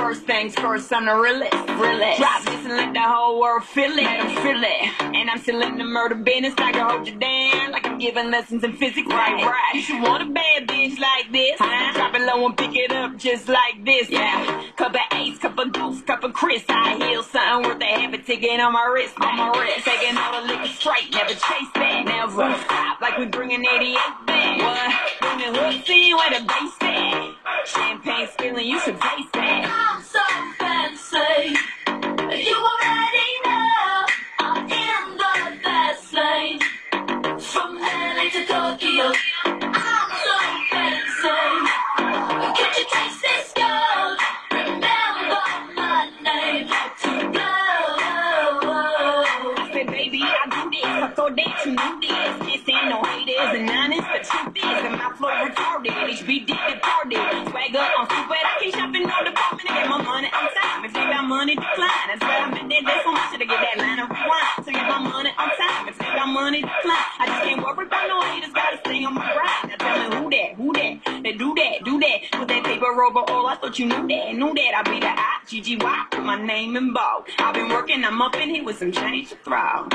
First things first, I'm the realest. Drop this and let the whole world feel it. Let 'em feel it. And I'm still in the murder business. I can hold you down like I'm giving lessons in physics. Right. You should want a bad bitch like this. Drop it low and pick it up just like this. Yeah. Cup of Ace, cup of Goose, cup of Chris. I heal something worth a half a ticket on my wrist. Taking all the liquor straight, never chase that. Never stop like we bringing 88 back. What? Bring the hook to you at a bass at. Champagne spilling, you should taste that. I'm so fancy. You already know I'm in the fast lane. From LA to Tokyo, I'm so fancy. Can't you taste this gold? Remember my name to go. I said, baby, I do this. I thought that you knew this. This ain't no haters and honest. The truth is that my flow retarded. HBD departed. Swagger on stupid. I keep shopping on the pump and I get my money on time. If they got money, decline. That's why I'm in there. That's so much to get that line of rewind. To get my money on time. If they got money, decline. I just can't worry about no haters. Gotta stay on my grind. Now tell me who that? They do that. With that paper rubber all, I thought you knew that. I be the I, GGY, put my name in bold. I've been working, I'm up in here with some change to throw.